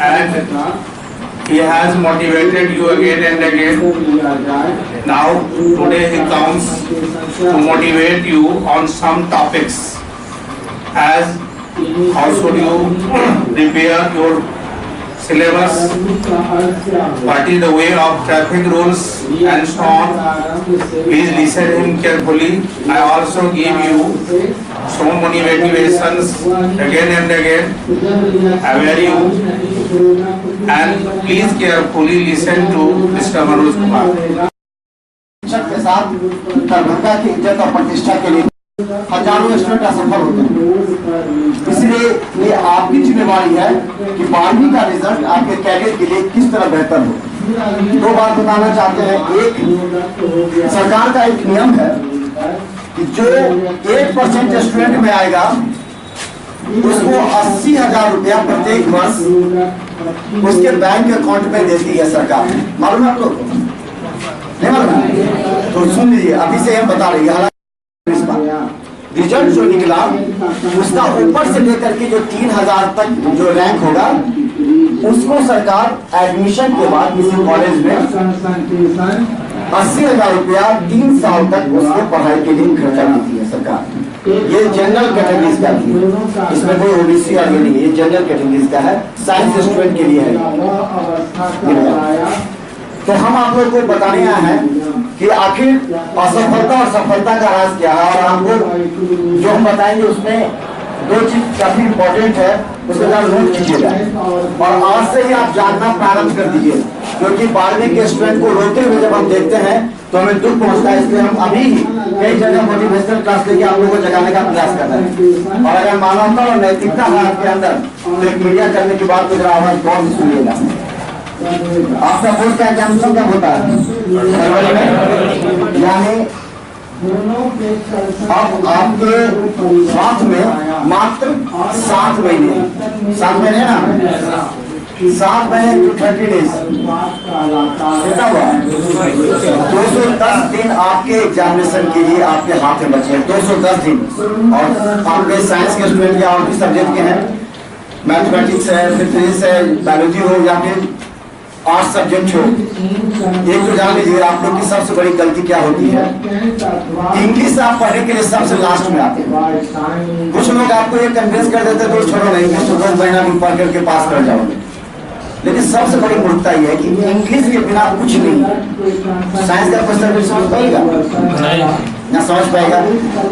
and he has motivated you again and again. Now today he comes to motivate you on some topics, as how should you prepare your syllabus, what is the way of traffic rules and so on. Please listen him carefully. I also give you so many motivations again and again. I very you and please carefully listen to Mr. Manoj Kumar. के साथ दरभंगा की इज्जत और प्रतिष्ठा के लिए हजारों student असफल होते हैं। इसलिए ये आपकी जिम्मेवारी है कि 12वीं का रिजल्ट आपके कैरियर के लिए किस तरह बेहतर हो। दो बात बताना चाहते हैं। एक, सरकार का एक नियम है कि जो 1% स्टूडेंट में आएगा उसको 80,000 रुपया प्रत्येक वर्ष उसके बैंक अकाउंट में देती है सरकार। मालूम है आपको? नहीं मालूम? तो सुन लीजिए, अभी से हम बता रही है। रिजल्ट जो निकला उसका ऊपर से लेकर के जो 3,000 तक जो रैंक होगा उसको सरकार एडमिशन के बाद किसी कॉलेज में 80,000 रुपया 3 साल तक उसको पढ़ाई के लिए खर्चा देती है सरकार। ये जनरल कैटेगरीज का है, इसमें कोई ओबीसी और ये नहीं, ये जनरल कैटेगरीज का है, साइंस स्टूडेंट के लिए है। तो हम आप लोगों को बताने आए हैं कि आखिर असफलता और सफलता का राज क्या है, और आपको जो हम बताएंगे उसमें दो चीज काफी इम्पोर्टेंट है, उसके साथ नोट कीजिएगा और आज से ही आप जानना प्रारंभ कर दीजिए। क्योंकि 12वीं के स्टूडेंट को रोते हुए जब हम देखते हैं तो हमें दुख पहुंचता है। इसलिए हम अभी कई जगह मोटिवेशनल क्लास लेके आप लोगों को जगाने का प्रयास कर रहे हैं। और अगर मानवता और नैतिकता है आपके अंदर तो एक मीडिया करने की बात मेरा आवाज बहुत सुनिएगा। आपका बोर्ड का एग्जामिनेशन कब होता है? फरवरी में। यानी अब आपके साथ में मात्र 7 महीने, 7 महीने ना, 7 महीने टू 30 डेज कितना हुआ? 210 दिन आपके एग्जामिनेशन के लिए आपके हाथ में बचे हैं। 210 दिन। और आपके साइंस के स्टूडेंट या और भी सब्जेक्ट के हैं, मैथमेटिक्स है, फिजिक्स है, बायोलॉजी हो या फिर आर्ट्स सब्जेक्ट हो। एक तो जान लीजिए आप लोग की सबसे बड़ी गलती क्या होती है, इंग्लिश आप पढ़ने के लिए सबसे लास्ट में आते हैं। कुछ लोग आपको ये कन्विंस कर देते हैं तो छोड़ो नहीं, इंग्लिश तो 2 महीना भी पढ़ करके पास कर जाओगे। लेकिन सबसे बड़ी मूर्खता ये है कि इंग्लिश के बिना कुछ नहीं। साइंस का क्वेश्चन समझ पाएगा ना, समझ पाएगा।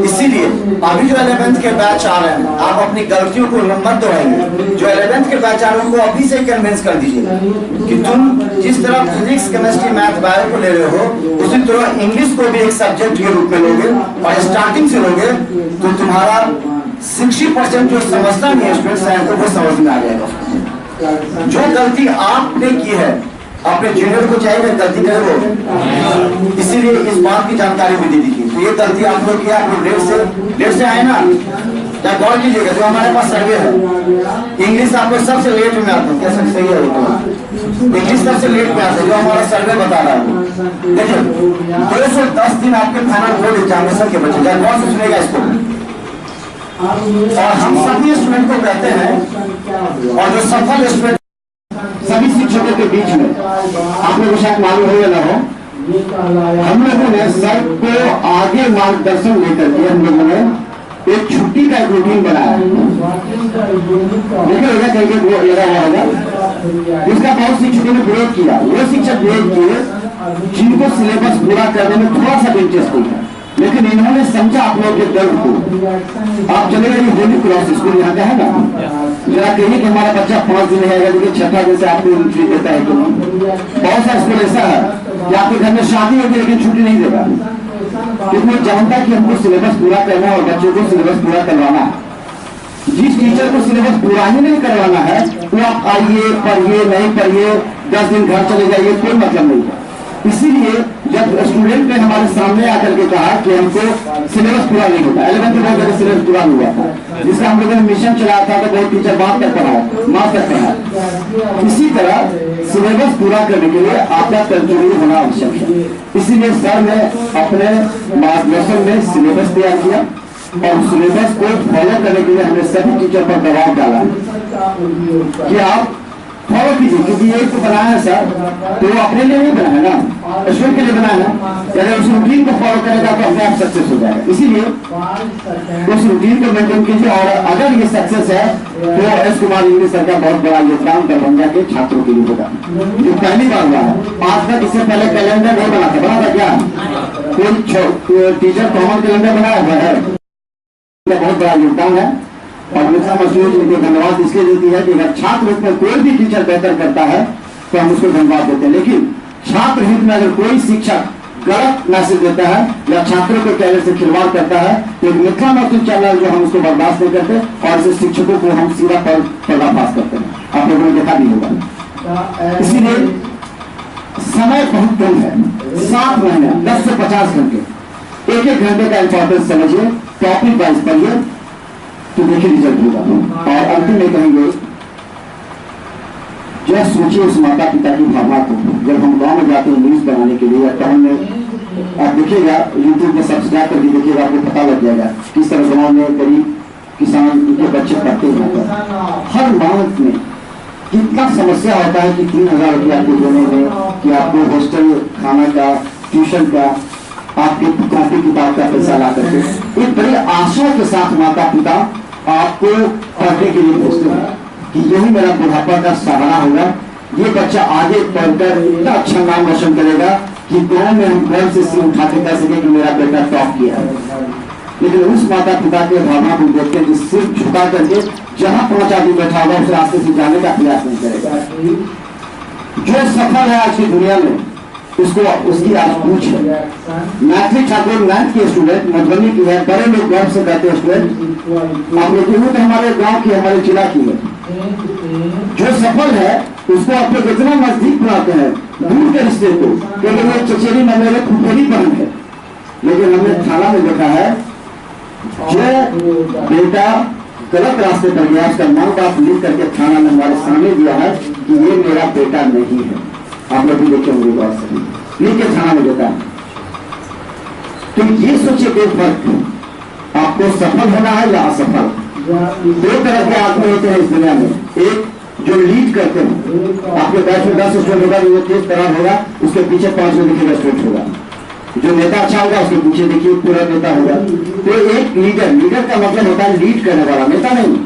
इसीलिए अभी जो 11th के बैच आ रहे हैं आप अपनी गलतियों को मत दोहराइए। जो 11th के बैच आ रहे हैं उनको अभी से कन्विंस कर दीजिए कि तुम जिस तरह फिजिक्स, केमिस्ट्री, मैथ, बायो को ले रहे हो उसी तरह इंग्लिश को भी एक सब्जेक्ट के रूप में लोगे और स्टार्टिंग से लोगे तो तुम्हारा 60% जो समझता नहीं है स्टूडेंट साइंस को वो समझ में आ जाएगा। जो गलती आपने की है अपने जूनियर को चाहिए गलती करे वो, इसीलिए इस बात की जानकारी भी दे दीजिए। तो ये गलती आप लोग किया, लेट से आए ना, क्या गौर कीजिएगा। जो हमारे पास सर्वे है इंग्लिश आप लोग सबसे लेट में आते हैं, क्या सही है? इंग्लिश सबसे लेट में आते हैं, जो हमारा सर्वे बता रहा है। देखिए 210 दिन आपके फाइनल बोर्ड एग्जामिनेशन के बचे, क्या गौर से सुनेगा इसको। और हम सभी स्टूडेंट को कहते हैं और जो सफल स्टूडेंट सभी शिक्षकों के बीच में आप लोगों को शायद मालूम हो या ना हो, हम लोगों ने सर को आगे मार्गदर्शन लेकर के हम लोगों ने एक छुट्टी का एक रूटीन बनाया। देखिए होगा कहीं वो लगा हुआ होगा, जिसका बहुत सी छुट्टी में विरोध किया। वो शिक्षक विरोध किए जिनको सिलेबस पूरा करने में थोड़ा सा दिलचस्पी है, लेकिन इन्होंने समझा आप लोग के दर्द को। आप चले गए होली क्रॉस स्कूल यहाँ का है ना, जरा कहिए कि हमारा बच्चा 5 दिन है, लेकिन 6ठा दिन से आपको एंट्री देता है। तो बहुत सा स्कूल ऐसा है कि आपके घर में शादी होगी लेकिन छुट्टी नहीं देगा, क्योंकि जानता है कि हमको सिलेबस पूरा करना है और बच्चों को सिलेबस पूरा करवाना है। जिस टीचर को सिलेबस पूरा ही नहीं करवाना है तो आप आइए पढ़िए नहीं पढ़िए 10 दिन घर चले जाइए, कोई मतलब नहीं है। इसीलिए जब स्टूडेंट ने हमारे सामने आकर के कहा कि हमको सिलेबस पूरा नहीं होता, 11th में बहुत सिलेबस पूरा हुआ था, जिसका हम लोगों ने मिशन चलाया था, तो बहुत टीचर बात कर पढ़ाया, माफ कर पढ़ाया। इसी तरह सिलेबस पूरा करने के लिए आपका कंट्रोल होना आवश्यक है। इसीलिए सर ने अपने मार्गदर्शन में सिलेबस तैयार किया और सिलेबस को फॉलो करने के लिए हमने सभी टीचर पर दबाव डाला कि आप फॉलो कीजिए, क्योंकि ये तो बनाया है सर, तो वो अपने लिए नहीं बनाया ना, स्टूडेंट के लिए बनाया ना। अगर उस रूटीन को फॉलो करेगा तो अपने आप सक्सेस हो जाएगा। इसीलिए उस रूटीन को मेंटेन कीजिए। और अगर ये सक्सेस है तो एस कुमार इंग्लिश सर का बहुत बड़ा योगदान दरभंगा के छात्रों के लिए होगा, जो पहली बार हुआ है। आज तक इससे पहले कैलेंडर नहीं बना था क्या? कोई टीचर कॉमन कैलेंडर बनाया हुआ है? बहुत बड़ा योगदान है। और मिर्जा मसूद जी को धन्यवाद इसलिए देती है कि अगर छात्र हित में कोई भी टीचर बेहतर करता है तो हम उसको धन्यवाद देते हैं, लेकिन छात्र हित में अगर कोई शिक्षक गलत मैसेज देता है या छात्रों के कैरियर से खिलवाड़ करता है तो एक मिथिला मसूद चैनल जो हम उसको बर्दाश्त नहीं करते और ऐसे शिक्षकों को हम सीधा पर्दाफाश करते हैं। आप लोगों ने देखा भी होगा। इसीलिए समय बहुत कम है, 7 महीने 10 से 50 घंटे, एक घंटे का इंपॉर्टेंस समझिए, टॉपिक वाइज पढ़िए तो देखिए रिजल्ट होगा। और अंतिम में कहेंगे, जो सोचिए उस माता पिता की भावना को। जब हम गांव में जाते हैं न्यूज बनाने के लिए या टाउन में, आप देखिएगा यूट्यूब में सब्सक्राइब करके देखिएगा, आपको पता लग जाएगा किस तरह गाँव में गरीब किसान उनके बच्चे पढ़ते हैं। हर मंथ में कितना समस्या होता है कि 3000 रुपया आपको देने में, कि आपको हॉस्टल खाना का, ट्यूशन का, आपके कॉपी किताब का पैसा ला करके एक बड़ी आशा के साथ माता पिता आपको पढ़ने के लिए भेजते हैं कि यही मेरा बुढ़ापा का सहारा होगा, ये बच्चा आगे पढ़कर इतना अच्छा नाम रोशन करेगा कि गाँव में हम गर्व से सिर उठा के कह सके कि मेरा बेटा टॉप किया है। लेकिन उस माता पिता के भावना को देखते हैं कि सिर झुका करके जहां 5 आदमी बैठा होगा उस रास्ते से जाने का प्रयास नहीं करेगा। जो सफल है आज की दुनिया में उसको उसकी आज पूछ है। मैथिली ठाकुर 9th के स्टूडेंट, मधुबनी की है, बड़े लोग गर्व से कहते हैं स्टूडेंट, आप लोग तो हमारे गांव की, हमारे जिला की है। जो सफल है उसको आप लोग इतना नजदीक बनाते हैं, दूर के रिश्ते को, क्योंकि वो चचेरी में मेरे फुफेरी बहन है। लेकिन हमने थाना में देखा है जो बेटा गलत रास्ते पर गया, उसका माँ बाप लिख करके थाना में हमारे सामने दिया है कि ये मेरा बेटा नहीं है। आप लोग भी देखे होंगे बात सही, लिख के थाना में देता है। तो ये सोचिए कोई फर्क, आपको सफल होना है या असफल। 2 तरह के आदमी होते हैं इस दुनिया में, एक जो लीड करते हैं, आपके बैच में 10 स्टूडेंट होगा, जो तेज तरह होगा, उसके पीछे 5 लिखेगा स्टूडेंट होगा। जो नेता अच्छा होगा उसके पीछे देखिए पूरा नेता होगा। तो एक लीडर का मतलब होता है लीड करने वाला, नेता नहीं।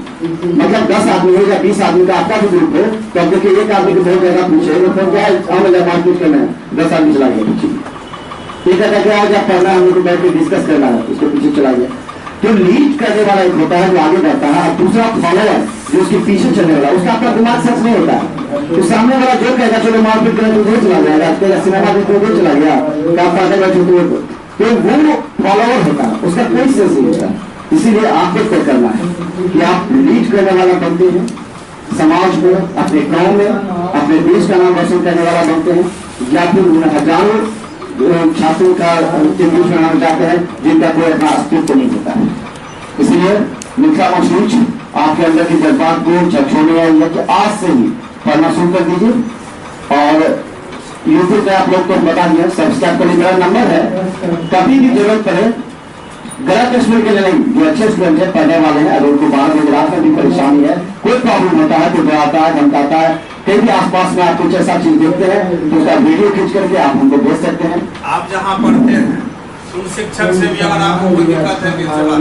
मतलब 10 आदमी हो या 20 आदमी का आपका भी ग्रुप हो, तो अब देखिए एक आदमी को बहुत ज्यादा पूछे तो क्या है, मारपीट करना है, 10 आदमी चला गया पीछे, एक कहता क्या आज आप पढ़ना है, हम लोग बैठ के डिस्कस करना है, उसके पीछे चला गया। तो लीड करने वाला एक होता है जो आगे बढ़ता है, और दूसरा फॉलोअर जो उसके पीछे चलने वाला, उसका अपना दिमाग सच नहीं होता है। तो सामने वाला जो कहेगा चलो मारपीट करें तो वो चला जाएगा, तेरा सिनेमा देखो वो चला गया, क्या पढ़ने बैठे तो वो फॉलोअर होता है, उसका कोई सेंस नहीं होता। इसीलिए आपको तय करना है कि आप लीड करने वाला बनते हैं, समाज में, अपने गांव में, अपने देश का नाम रोशन करने वाला बनते हैं, या फिर हजारों छात्रों का बीच में नाम जाते हैं जिनका कोई अपना अस्तित्व नहीं होता है। इसलिए मिथिला मसूद आपके अंदर के जज्बात को झकझोरने आई कि आज से ही पढ़ना शुरू कर दीजिए। और यूट्यूब पे आप लोग को बता दिया, सब्सक्राइब करने मेरा नंबर है, कभी भी जरूरत पड़े, गलत स्टूडेंट के लिए नहीं, जो अच्छे स्टूडेंट है, पढ़ने वाले हैं, अगर उनको बाहर गुजरात में भी परेशानी है, कोई प्रॉब्लम होता है, कोई डराता है, धमकाता है, कहीं भी आसपास में आप कुछ ऐसा चीज देखते हैं तो उसका वीडियो खींच करके आप हमको भेज सकते हैं। आप जहाँ पढ़ते हैं उन शिक्षक से भी अगर आपको कोई दिक्कत है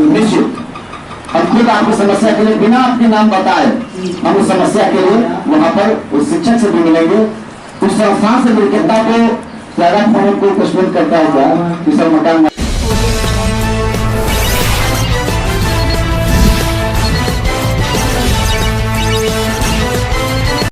निश्चित, और खुद आपको समस्या के लिए बिना अपने नाम बताए हम उस समस्या के लिए वहाँ पर उस शिक्षक से भी मिलेंगे, उस संस्थान से मिलकर को ज्यादा फोन को कुछ करता होगा,